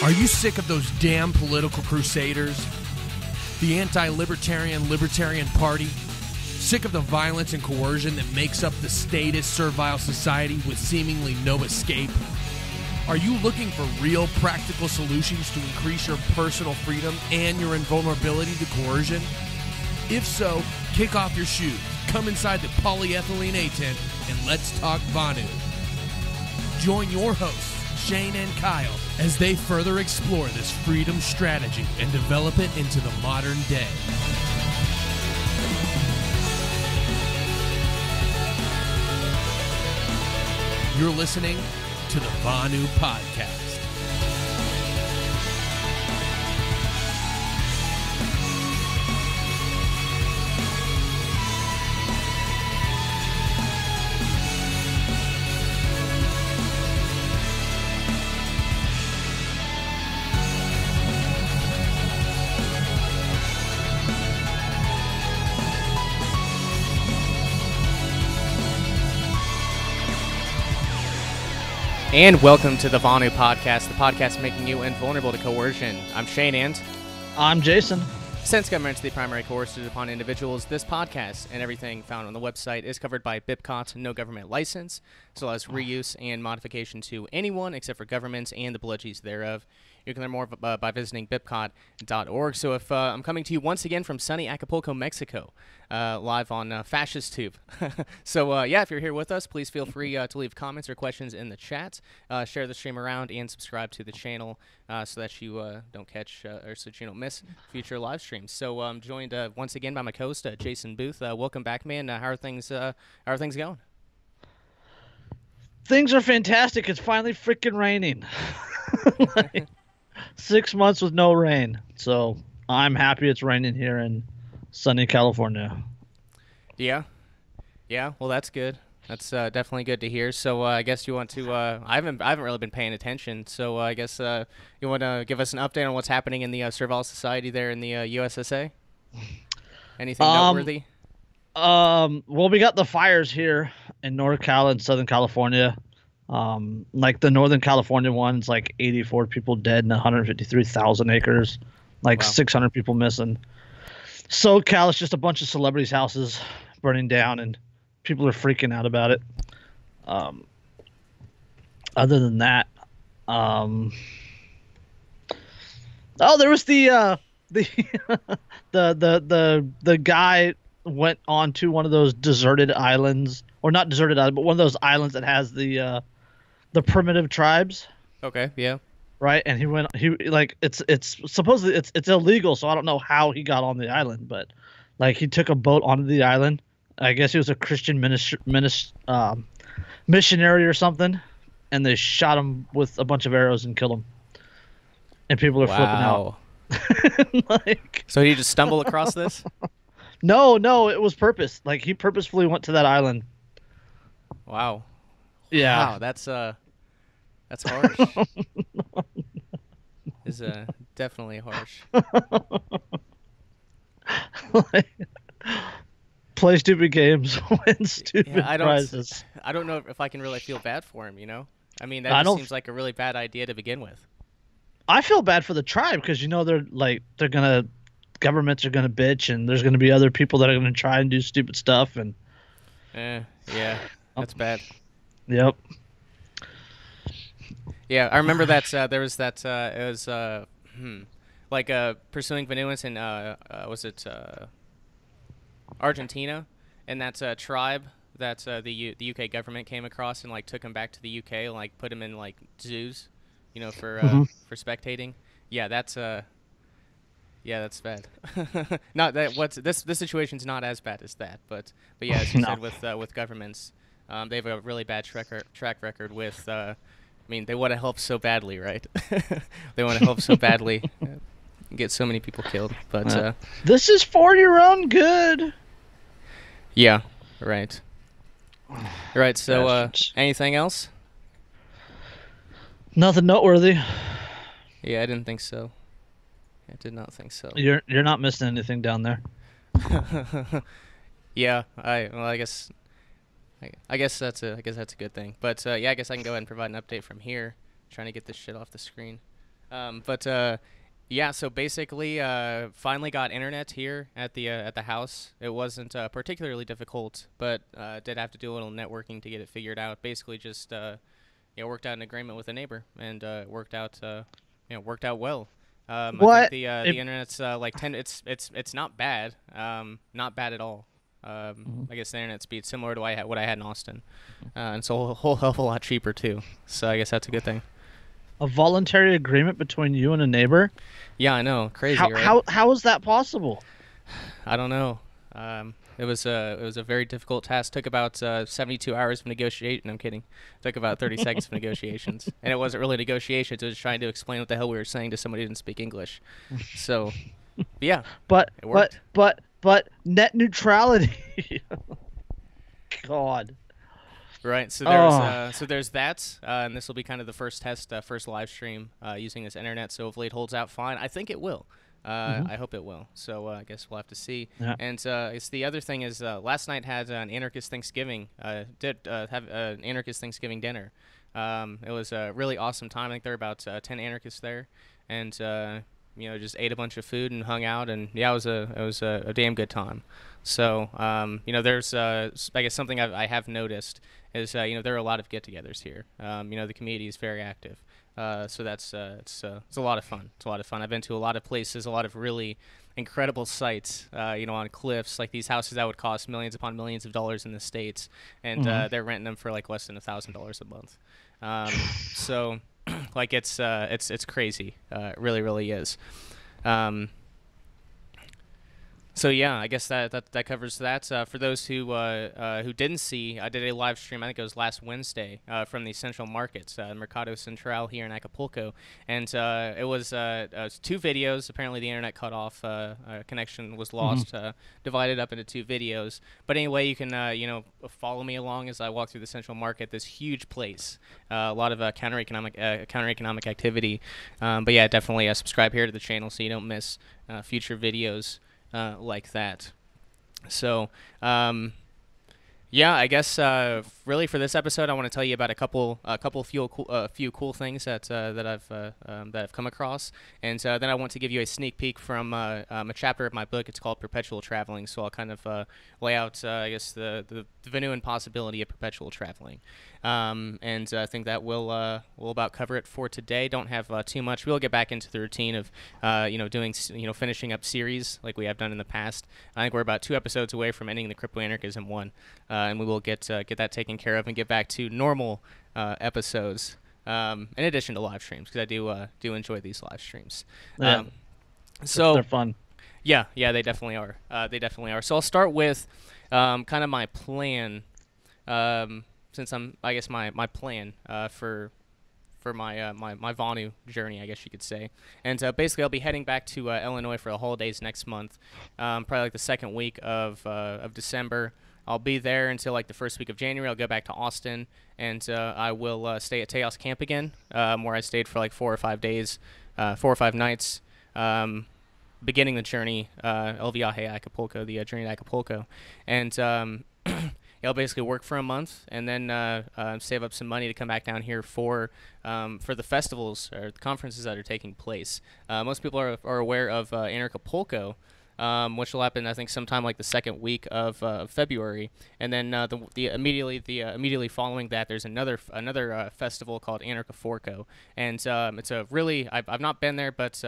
Are you sick of those damn political crusaders? The anti-libertarian Libertarian Party? Sick of the violence and coercion that makes up the statist servile society with seemingly no escape? Are you looking for real practical solutions to increase your personal freedom and your invulnerability to coercion? If so, kick off your shoes, come inside the polyethylene A-tent, and let's talk Vonu. Join your hosts, Shane and Kyle, as they further explore this freedom strategy and develop it into the modern day. You're listening to the Vonu Podcast. And welcome to the Vonu Podcast, the podcast making you invulnerable to coercion. I'm Shane and I'm Jason. Since government is the primary coercion upon individuals, this podcast and everything found on the website is covered by BIPCOT, no government license, as well as reuse and modification to anyone except for governments and the bludgies thereof. You can learn more by visiting bipcot.org. So if I'm coming to you once again from sunny Acapulco, Mexico, live on Fascist Tube. So yeah, if you're here with us, please feel free to leave comments or questions in the chat. Share the stream around and subscribe to the channel so that you don't catch or so that you don't miss future live streams. So I'm joined once again by my co-host Jason Boothe. Welcome back, man. How are things going? Things are fantastic. It's finally freaking raining. 6 months with no rain. So I'm happy it's raining here in sunny California. Yeah. Well, that's good. That's definitely good to hear. So I guess you want to. I haven't really been paying attention. So I guess you want to give us an update on what's happening in the servile society there in the USSA. Anything noteworthy? Well, we got the fires here in NorCal and Southern California. Like the Northern California one's like 84 people dead and 153,000 acres, like wow. 600 people missing. SoCal is just a bunch of celebrities' houses burning down and people are freaking out about it. Other than that, there was the the guy went on to one of those deserted islands, or not deserted island, but one of those islands that has the primitive tribes. Okay, yeah. Right, and it's supposedly it's illegal, so I don't know how he got on the island, but like he took a boat onto the island. I guess he was a Christian missionary or something, and they shot him with a bunch of arrows and killed him. And people are flipping out. So he just stumbled across this? No, it was purpose. Like he purposefully went to that island. Wow. Yeah. Wow, that's harsh. Is definitely harsh. Play stupid games, win stupid prizes. I don't know if I can really feel bad for him. You know, I mean that just seems like a really bad idea to begin with. I feel bad for the tribe because governments are gonna bitch, and there's gonna be other people that are gonna try and do stupid stuff, and yeah, that's bad. Yep. Yeah, I remember that there was that it was pursuing Vonuans in was it Argentina, and that's a tribe that the UK government came across and like took him back to the UK and like put him in like zoos, you know, for spectating. Yeah, that's bad. Not that this situation's not as bad as that, but yeah, as you said with governments, they have a really bad track record with. I mean, they want to help so badly, right? They want to help so badly, get so many people killed. But this is for your own good. Yeah, right. Right. So, anything else? Nothing noteworthy. Yeah, I didn't think so. I did not think so. You're not missing anything down there. Yeah, I guess that's a good thing. But yeah, I guess I can go ahead and provide an update from here. Trying to get this shit off the screen. But yeah, so basically, finally got internet here at the house. It wasn't particularly difficult, but did have to do a little networking to get it figured out. Basically, just worked out an agreement with a neighbor, and worked out worked out well. I think What? the internet's like 10. It's not bad. Not bad at all. I guess the internet speed's similar to what I had in Austin, and it's a whole hell of a lot cheaper too. So I guess that's a good thing. A voluntary agreement between you and a neighbor? Yeah, I know, crazy, How right? how is that possible? I don't know. It was a very difficult task. Took about 72 hours of negotiation. I'm kidding. Took about 30 seconds of negotiations, and it wasn't really negotiations. It was trying to explain what the hell we were saying to somebody who didn't speak English. So, yeah, But it worked. but net neutrality. God. Right. So there's that, and this will be kind of the first test, first live stream using this internet. So hopefully it holds out fine. I think it will. I hope it will. So I guess we'll have to see. Yeah. And it's the other thing is last night had an anarchist Thanksgiving. Did have an anarchist Thanksgiving dinner. It was a really awesome time. I think there were about 10 anarchists there, and just ate a bunch of food and hung out. And yeah, it was a damn good time. So there's I guess something I have noticed is there are a lot of get-togethers here. The community is very active. So that's it's a lot of fun. It's a lot of fun. I've been to a lot of places, a lot of really incredible sites, on cliffs, like these houses that would cost millions upon millions of dollars in the States, and they're renting them for like less than $1,000 a month. So like it's crazy. It really, really is. So yeah, I guess that covers that. For those who didn't see, I did a live stream. I think it was last Wednesday from the Central Markets, Mercado Central here in Acapulco, and it was 2 videos. Apparently, the internet cut off, connection was lost, divided up into 2 videos. But anyway, you can follow me along as I walk through the Central Market. This huge place, a lot of counter-economic activity. But yeah, definitely subscribe here to the channel so you don't miss future videos. Like that. So, yeah, I guess really for this episode, I want to tell you about a few cool things that I've come across, and then I want to give you a sneak peek from a chapter of my book. It's called Perpetual Traveling. So I'll kind of lay out, I guess, the Vonu and possibility of perpetual traveling. And I think that will about cover it for today. Don't have too much. We'll get back into the routine of doing finishing up series like we have done in the past. I think we're about 2 episodes away from ending the Crypto Anarchism one, and we will get that taken care of and get back to normal episodes. In addition to live streams, because I do enjoy these live streams. Yeah. So They're fun. Yeah, they definitely are. They definitely are. So I'll start with kind of my plan. Since I guess my plan for my Vonu journey, I guess you could say. And basically, I'll be heading back to Illinois for the holidays next month, probably like the second week of December. I'll be there until like the first week of January. I'll go back to Austin, and I will stay at Tejas Camp again, where I stayed for like 4 or 5 days, 4 or 5 nights, beginning the journey, El Viaje Acapulco, the journey to Acapulco. And I'll basically work for a month and then save up some money to come back down here for the festivals or the conferences that are taking place. Most people are aware of Acapulco, which will happen, I think, sometime like the second week of February, and then immediately following that, there's another festival called Acapulco, and it's a really I've not been there, but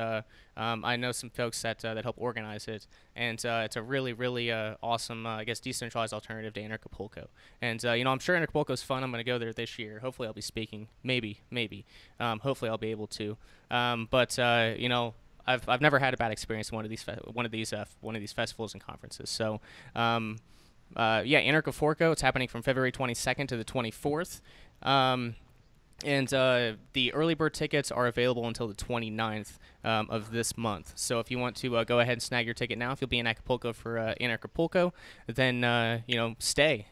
I know some folks that help organize it, and it's a really really awesome, I guess, decentralized alternative to Acapulco, and I'm sure Acapulco is fun. I'm going to go there this year. Hopefully, I'll be speaking. Maybe. Hopefully, I'll be able to. But I've never had a bad experience in one of these festivals and conferences. So, Acapulco. It's happening from February 22nd to the 24th. And the early bird tickets are available until the 29th of this month. So if you want to go ahead and snag your ticket now, if you'll be in Acapulco for Acapulco, then stay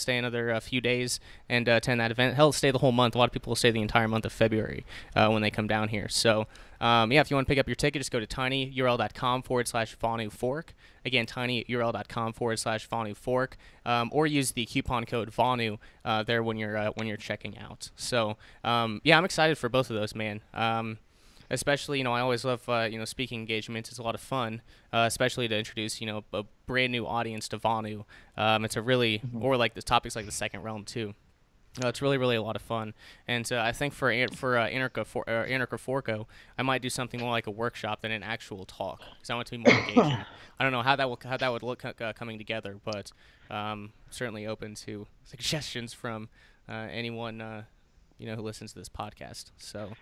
another few days and attend that event. Hell, stay the whole month. A lot of people will stay the entire month of February when they come down here. So if you want to pick up your ticket, just go to tinyurl.com/VonuFork. Again, tinyurl.com/VonuFork, or use the coupon code Vonu when you're checking out. So I'm excited for both of those, man. especially, I always love, speaking engagements. It's a lot of fun, especially to introduce, a brand new audience to Vonu. It's a really, or like the topics like the second realm too. It's really, really a lot of fun, and I think for Anarcha Forco, I might do something more like a workshop than an actual talk, because I want it to be more engaging. I don't know how that would look coming together, but certainly open to suggestions from anyone who listens to this podcast. So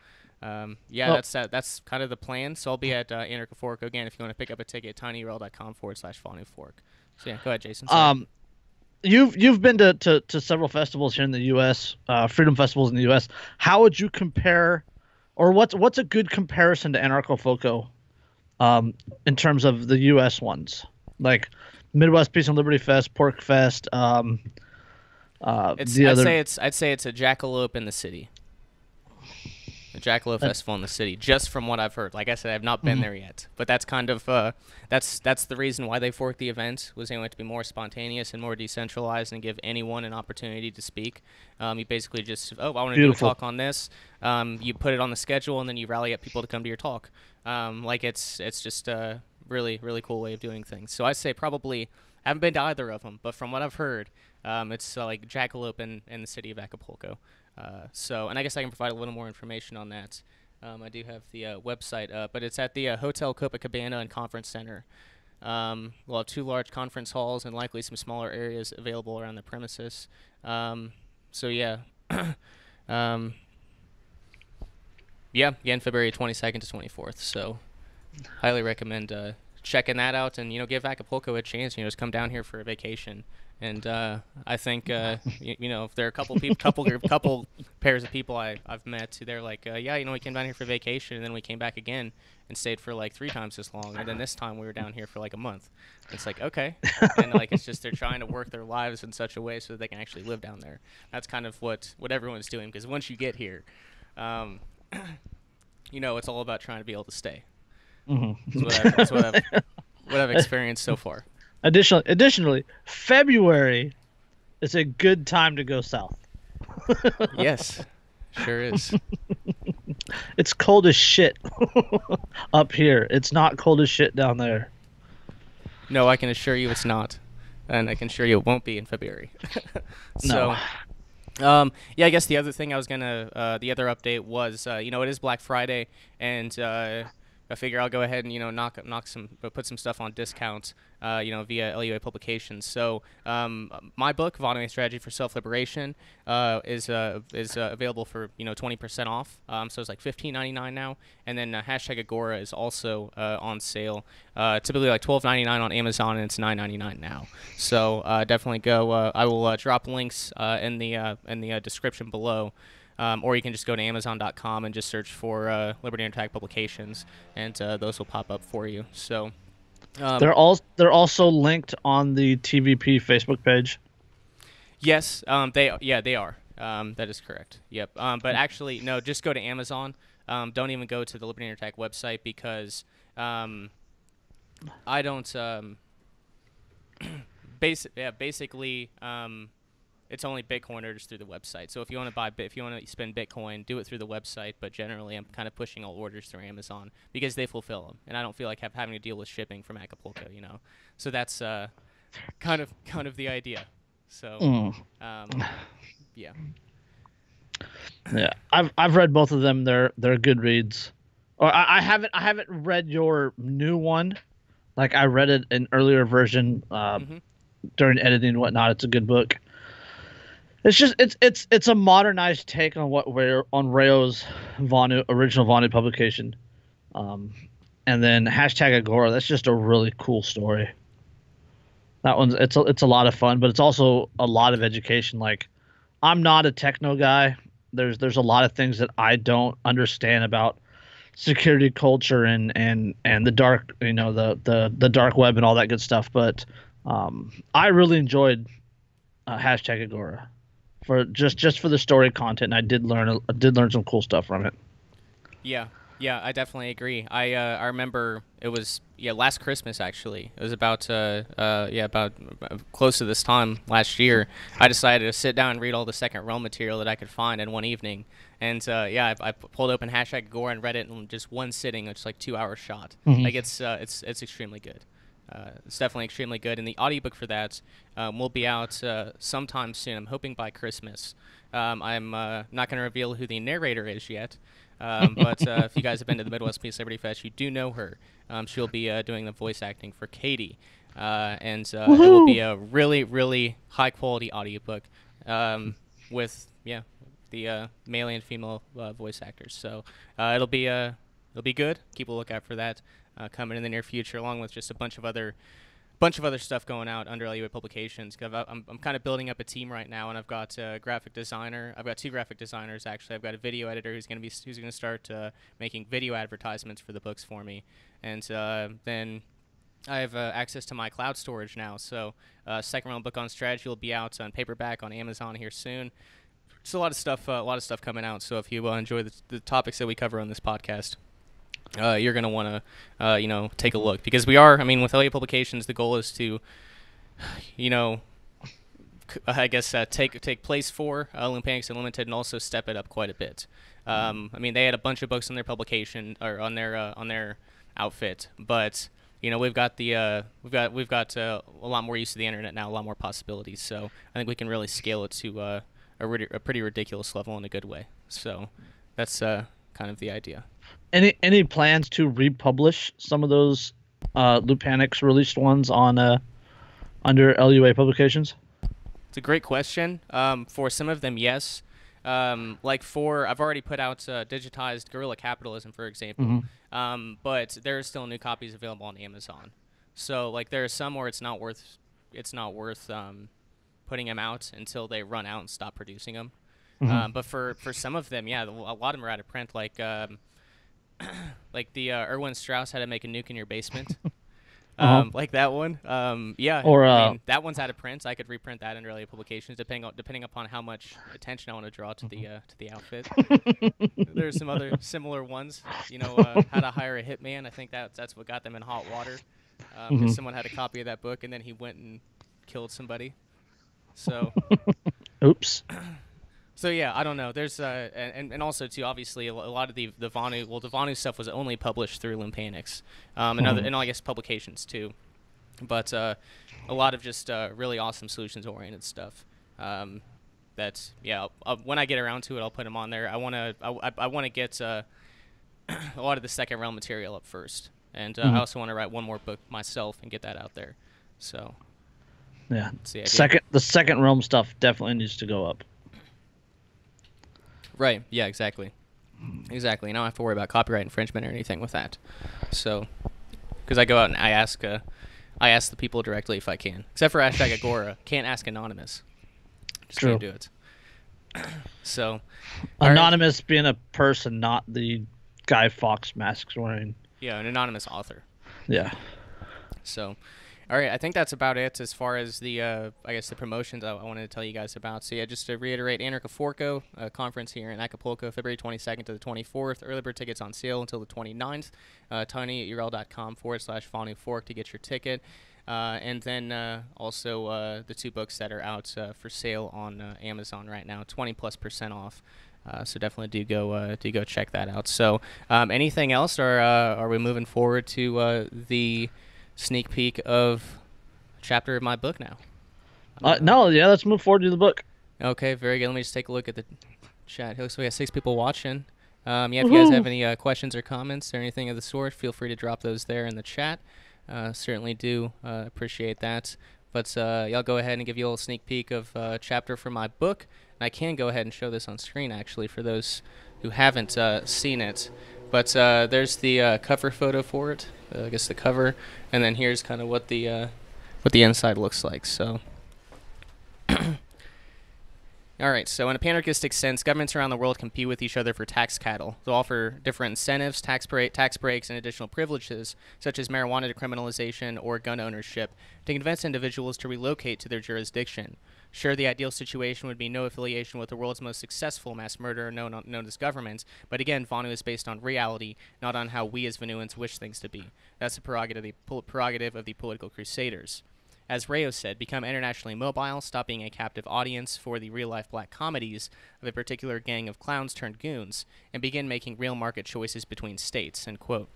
that's kind of the plan. So I'll be at Anarcha Forco again. If you want to pick up a ticket, tinyurl.com/VonuFork. So yeah, go ahead, Jason. Sorry. You've been to several festivals here in the U.S., freedom festivals in the U.S. How would you compare, or what's a good comparison to Anarcho-Foco in terms of the U.S. ones, like Midwest Peace and Liberty Fest, Pork Fest? I'd say it's a jackalope in the city. The Jackalope Festival in the city, just from what I've heard. Like I said, I've not been there yet, but that's kind of that's the reason why they forked the event, was they wanted to be more spontaneous and more decentralized and give anyone an opportunity to speak. You basically just, I want to do a talk on this. You put it on the schedule, and then you rally up people to come to your talk. It's just a really, really cool way of doing things. So I'd say probably, I haven't been to either of them, but from what I've heard, it's like Jackalope in the city of Acapulco. And I guess I can provide a little more information on that. I do have the website, but it's at the Hotel Copacabana and Conference Center. We'll have 2 large conference halls and likely some smaller areas available around the premises. Again, February 22nd to 24th. So highly recommend checking that out, and give Acapulco a chance. Just come down here for a vacation. And I think if there are a couple pairs of people I've met, they're like, we came down here for vacation, and then we came back again and stayed for like 3 times as long, and then this time we were down here for like a month. It's like, okay, and like it's just they're trying to work their lives in such a way so that they can actually live down there. That's kind of what everyone's doing, because once you get here, it's all about trying to be able to stay. That's what I've experienced so far. Additionally, February is a good time to go south. Yes, sure is. It's cold as shit up here. It's not cold as shit down there. No, I can assure you it's not. And I can assure you it won't be in February. So, no. I guess the other thing I was going to, the other update was, it is Black Friday, and I figure I'll go ahead and put some stuff on discount, via LUA publications. So my book, Vonu: A Strategy for Self-Liberation, is available for 20% off. So it's like $15.99 now, and then hashtag Agora is also on sale. Typically like $12.99 on Amazon, and it's $9.99 now. So definitely go. I will drop links in the description below. Or you can just go to Amazon.com and just search for Liberty Under Attack publications, and those will pop up for you. So they're also linked on the TVP Facebook page. Yes, they are. That is correct. Yep. But actually, no, just go to Amazon. Don't even go to the Liberty Under Attack website, because I don't. Basically. It's only Bitcoin orders through the website. So if you want to spend Bitcoin, do it through the website. But generally, I'm kind of pushing all orders through Amazon, because they fulfill them, and I don't feel like having to deal with shipping from Acapulco. So that's kind of the idea. So yeah. Yeah, I've read both of them. They're good reads. Or I haven't read your new one. Like, I read it an earlier version during editing and whatnot. It's a good book. It's just it's a modernized take on Rayo's original Vonu publication, and then hashtag Agora. That's just a really cool story. That one's it's a lot of fun, but it's also a lot of education. Like, I'm not a techno guy. There's a lot of things that I don't understand about security culture and the dark the dark web and all that good stuff. But I really enjoyed hashtag Agora. For just for the story content, and I did learn some cool stuff from it. Yeah, Yeah, I definitely agree. I remember it was last Christmas actually. It was about about close to this time last year. I decided to sit down and read all the Second Realm material that I could find in one evening. And I pulled open #Gore and read it in just one sitting. It's like 2 hour shot. Mhm. Like it's extremely good. It's definitely extremely good. And the audiobook for that will be out sometime soon. I'm hoping by Christmas. I'm not going to reveal who the narrator is yet. But if you guys have been to the Midwest Peace Liberty Fest, you do know her. She'll be doing the voice acting for Katie. And it will be a really, really high-quality audiobook with, the male and female voice actors. So it'll be good. Keep a lookout for that coming in the near future, along with just a bunch of other stuff going out under LUA Publications. Cause I'm kind of building up a team right now, and I've got a graphic designer. I've got 2 graphic designers actually. I've got a video editor who's going to start making video advertisements for the books for me, and then I have access to my cloud storage now. So Second Realm Book on Strategy will be out on paperback on Amazon here soon. Just a lot of stuff coming out. So if you enjoy the topics that we cover on this podcast, you're going to want to, take a look, because we are, with LA Publications, the goal is to, take place for Olympics Unlimited and also step it up quite a bit. They had a bunch of books on their publication or on their outfit, but we've got a lot more use of the internet now, a lot more possibilities. So I think we can really scale it to a pretty ridiculous level in a good way. So that's kind of the idea. Any plans to republish some of those Loot Panics released ones on under LUA Publications? It's a great question. For some of them, yes. I've already put out digitized Guerrilla Capitalism, for example. Mm-hmm. But there are still new copies available on Amazon. So there are some where it's not worth putting them out until they run out and stop producing them. Mm-hmm. But for some of them, a lot of them are out of print. Like the Erwin Strauss How to Make a Nuke in Your Basement. Like that one. Or that one's out of print. I could reprint that in early publications, depending upon how much attention I want to draw to the outfit. There's some other similar ones. How to Hire a Hitman. I think that's what got them in hot water, because someone had a copy of that book and then he went and killed somebody. So. Oops. So I don't know. There's and also too, obviously a lot of the Vonu, the Vonu stuff was only published through Limpanics, and I guess publications too, but a lot of just really awesome solutions oriented stuff. That's when I get around to it, I'll put them on there. I want to get a lot of the Second Realm material up first, and I also want to write one more book myself and get that out there. So yeah, the Second Realm stuff definitely needs to go up. Right. Yeah. Exactly. You don't have to worry about copyright infringement or anything with that. So, because I go out and I ask the people directly if I can, except for #Agora, can't ask anonymous. Just True. can't do it. So, anonymous being a person, not the Guy Fawkes masks wearing. Yeah, an anonymous author. Yeah. So. All right, I think that's about it as far as the, the promotions I wanted to tell you guys about. So, just to reiterate, Acapulco conference here in Acapulco, February 22nd to the 24th. Early bird tickets on sale until the 29th. tinyurl.com/Vonu4 to get your ticket. And then also the 2 books that are out for sale on Amazon right now, 20+% off. So definitely do go check that out. So anything else, or are we moving forward to the sneak peek of a chapter of my book now? No, let's move forward to the book. Okay, very good. Let me just take a look at the chat. Looks like we got 6 people watching. If you guys have any questions or comments or anything of the sort, feel free to drop those there in the chat. Certainly do appreciate that. But y'all go ahead and give you a little sneak peek of a chapter from my book. And I can go ahead and show this on screen, actually, for those who haven't seen it. But there's the cover photo for it. I guess the cover, and then here's kind of what the inside looks like. So All right, so in a panarchistic sense, governments around the world compete with each other for tax cattle. They'll offer different incentives, tax breaks, and additional privileges, such as marijuana decriminalization or gun ownership, to convince individuals to relocate to their jurisdiction. Sure, the ideal situation would be no affiliation with the world's most successful mass murderer known as government, but again, Vonu is based on reality, not on how we as Vonuans wish things to be. That's the prerogative of the political crusaders. As Rayo said, become internationally mobile, stop being a captive audience for the real-life black comedies of a particular gang of clowns turned goons, and begin making real market choices between states, end quote.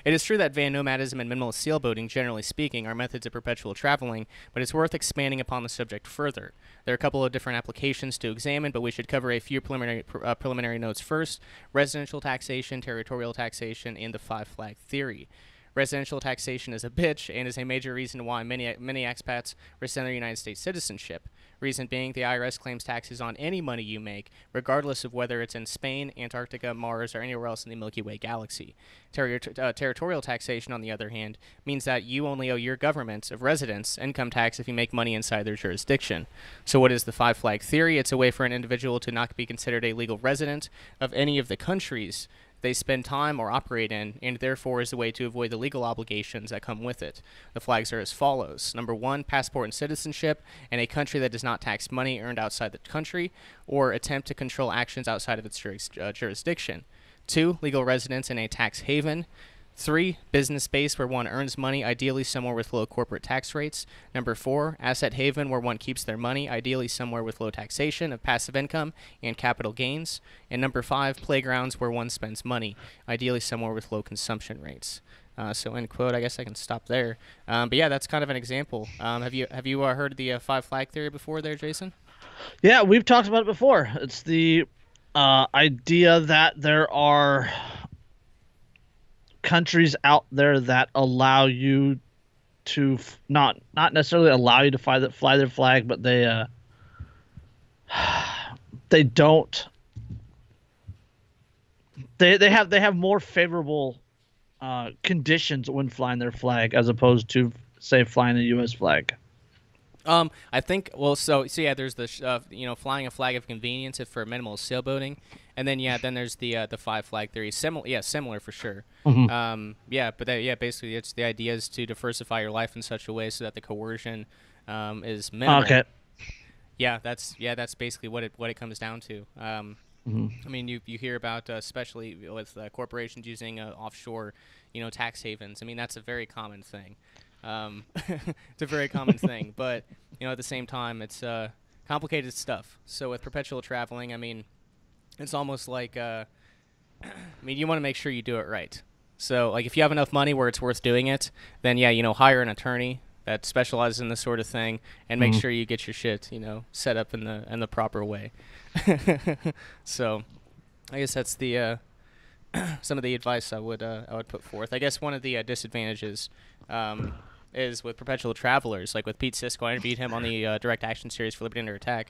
It is true that van nomadism and minimalist sailboating, generally speaking, are methods of perpetual traveling, but it's worth expanding upon the subject further. There are a couple of different applications to examine, but we should cover a few preliminary notes first: residential taxation, territorial taxation, and the five-flag theory. Residential taxation is a bitch and is a major reason why many expats rescind their United States citizenship. Reason being, the IRS claims taxes on any money you make, regardless of whether it's in Spain, Antarctica, Mars, or anywhere else in the Milky Way galaxy. Territorial taxation, on the other hand, means that you only owe your government of residence income tax if you make money inside their jurisdiction. So what is the five-flag theory? It's a way for an individual to not be considered a legal resident of any of the countries they spend time or operate in, and therefore is a way to avoid the legal obligations that come with it. The flags are as follows. Number 1, passport and citizenship in a country that does not tax money earned outside the country or attempt to control actions outside of its jurisdiction. 2, legal residence in a tax haven. 3, business base where one earns money, ideally somewhere with low corporate tax rates. Number 4, asset haven where one keeps their money, ideally somewhere with low taxation of passive income and capital gains. And number 5, playgrounds where one spends money, ideally somewhere with low consumption rates. So end quote. I guess I can stop there. But yeah, that's kind of an example. Have you heard the five-flag theory before there, Jason? Yeah, we've talked about it before. It's the idea that there are countries out there that allow you to not necessarily allow you to fly their flag, but they don't. They have more favorable conditions when flying their flag as opposed to, say, flying a U.S. flag. I think, well, so yeah, there's the flying a flag of convenience for minimal sailboating, and then then there's the five-flag theory. Similar for sure. Mm-hmm. Basically, it's the idea is to diversify your life in such a way so that the coercion is minimal. Okay. Yeah, that's basically what it comes down to. Mm-hmm. I mean, you hear about especially with corporations using offshore, tax havens. I mean, that's a very common thing. It's a very common thing, but at the same time, it's complicated stuff. So with perpetual traveling, I mean, it's almost like you want to make sure you do it right. So like if you have enough money where it's worth doing it, then hire an attorney that specializes in this sort of thing and make sure you get your shit set up in the proper way. So I guess that's the some of the advice I would put forth. I guess one of the disadvantages is with perpetual travelers, like with Pete Sisko. I interviewed him on the Direct Action series for Liberty Under Attack.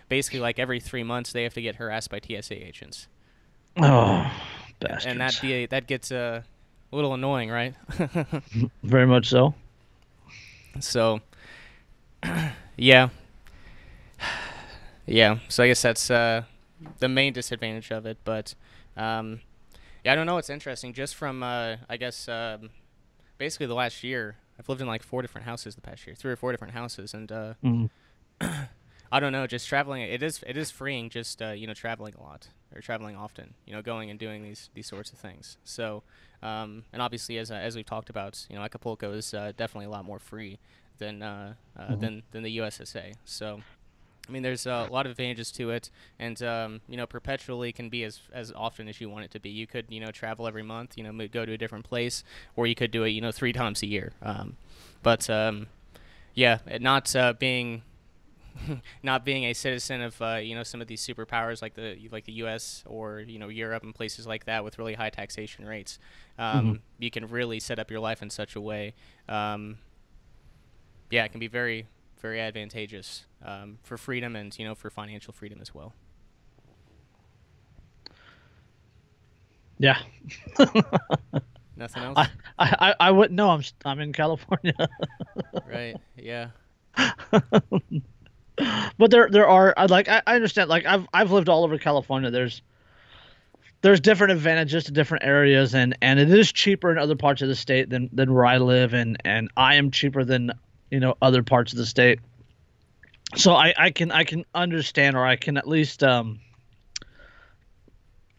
Basically, like every 3 months, they have to get harassed by TSA agents. Oh, bastards. And that gets a little annoying, right? Very much so. So, yeah. So I guess that's the main disadvantage of it. But I don't know. It's interesting. Just from basically the last year, I've lived in like 4 different houses the past year, 3 or 4 different houses, and I don't know. Just traveling, it is freeing. Just traveling a lot or traveling often. Going and doing these sorts of things. So, and obviously, as we've talked about, Acapulco is definitely a lot more free than the USSA. So, I mean, there's a lot of advantages to it, and perpetually can be as often as you want it to be. You could travel every month, go to a different place, or you could do it 3 times a year. Not being a citizen of some of these superpowers like the U.S. or Europe and places like that with really high taxation rates, you can really set up your life in such a way. It can be very, very advantageous for freedom and for financial freedom as well. Yeah. Nothing else? I wouldn't know. I'm in California. Right. Yeah. But there are I understand, like I've lived all over California. There's different advantages to different areas, and it is cheaper in other parts of the state than where I live, and I am cheaper than other parts of the state. So I can understand, or I can at least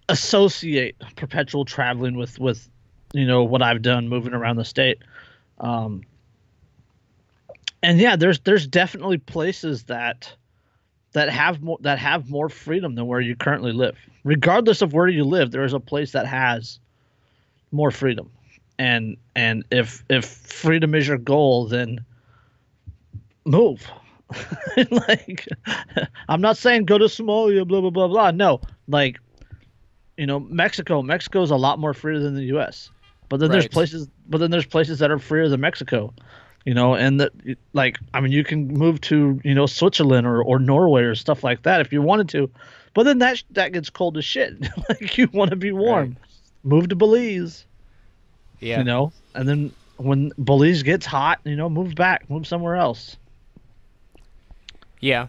associate perpetual traveling with what I've done moving around the state. Um, and yeah, there's definitely places that have more freedom than where you currently live. Regardless of where you live, there is a place that has more freedom. And if freedom is your goal, then move. Like, I'm not saying go to Somalia, blah blah blah blah. No, like, Mexico is a lot more freer than the U.S. But then Right. there's places that are freer than Mexico. And that, like, I mean, you can move to Switzerland or Norway or stuff like that if you wanted to, but then that gets cold as shit. Like, you want to be Right. warm, move to Belize, Yeah. and then when Belize gets hot, move somewhere else. Yeah.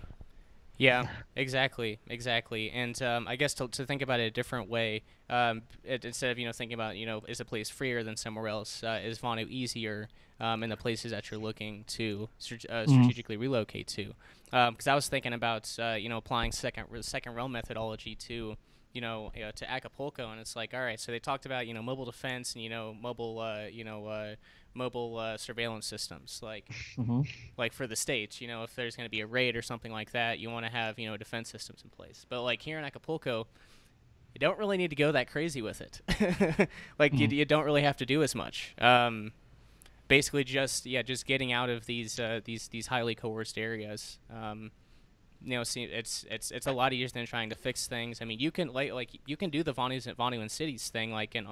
Yeah, exactly, exactly. And I guess to think about it a different way, instead of thinking about is a place freer than somewhere else, is Vonu easier in the places that you're looking to Mm. strategically relocate to? Because I was thinking about applying second realm methodology to to Acapulco, and it's like, all right, so they talked about mobile defense and mobile surveillance systems, Hmm. like for the states, if there's going to be a raid or something like that, you want to have defense systems in place. But like here in Acapulco, you don't really need to go that crazy with it. Like Hmm. you don't really have to do as much. Basically, just getting out of these highly coerced areas. See, it's a lot easier than trying to fix things. I mean, you can you can do the Vonu and cities thing, like in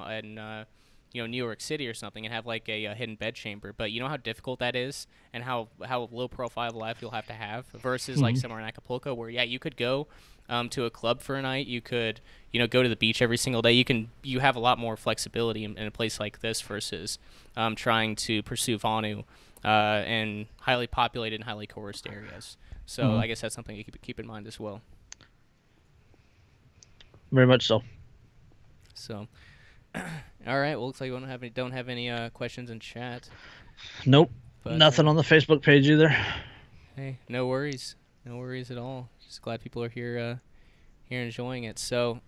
New York City or something, and have like a hidden bed chamber. But you know how difficult that is, and how low profile of life you'll have versus like Hmm. somewhere in Acapulco, where you could go to a club for a night. You could go to the beach every single day. You have a lot more flexibility in a place like this versus trying to pursue Vonu in highly populated and highly coerced areas. So Hmm. I guess that's something you keep in mind as well. Very much so. So, all right. Well, looks like we don't have any questions in chat. Nope. But Nothing on the Facebook page either. hey, no worries, no worries at all. Just glad people are here enjoying it. So,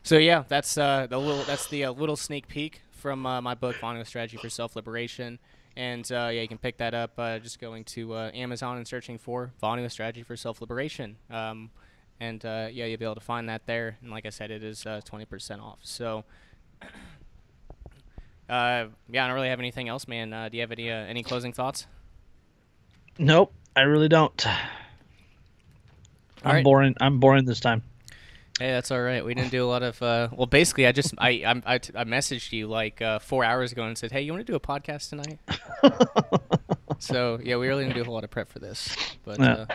so yeah, that's the little sneak peek from my book, Vonu Strategy for Self-Liberation. And yeah, you can pick that up just going to Amazon and searching for Vonu Strategy for Self-Liberation. And yeah, you'll be able to find that there. And like I said, it is 20% off. So yeah, I don't really have anything else, man. Do you have any closing thoughts? Nope, I really don't. All I'm right. boring. I'm boring this time. Hey, that's all right. We didn't do a lot of. Well, basically, I messaged you like 4 hours ago and said, "Hey, you want to do a podcast tonight?" So yeah, we really didn't do a whole lot of prep for this, but Yeah.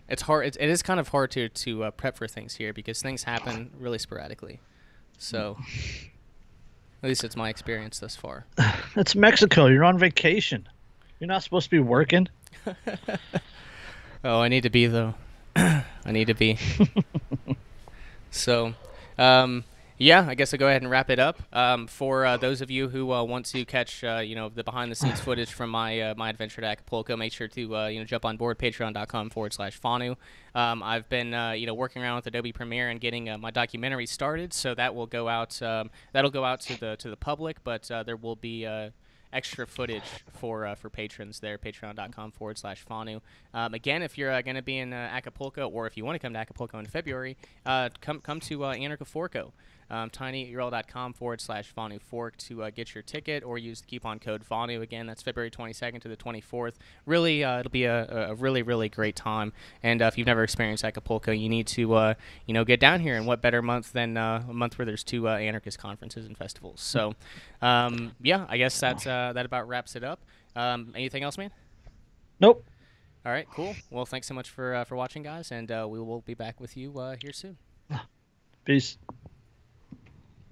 it's hard. It is kind of hard to prep for things here because things happen really sporadically. So at least it's my experience thus far. It's Mexico. You're on vacation. You're not supposed to be working. Oh, I need to be though. I need to be. So, yeah, I guess I'll go ahead and wrap it up. For those of you who want to catch, the behind-the-scenes footage from my adventure to Acapulco, make sure to jump on board patreon.com/Vonu. I've been working around with Adobe Premiere and getting my documentary started, so that will go out. That'll go out to the public, but there will be extra footage for patrons there, patreon.com/Vonu. Again, if you're going to be in Acapulco, or if you want to come to Acapulco in February, come to Anarchaforco. tinyurl.com/Vonu Fork to get your ticket, or use the coupon code Vonu. Again, that's February 22nd to the 24th. Really, it'll be a really, really great time. And if you've never experienced Acapulco, you need to get down here. And what better month than a month where there's two anarchist conferences and festivals? So, yeah, I guess that about wraps it up. Anything else, man? Nope. All right, cool. Well, thanks so much for watching, guys, and we will be back with you here soon. Peace.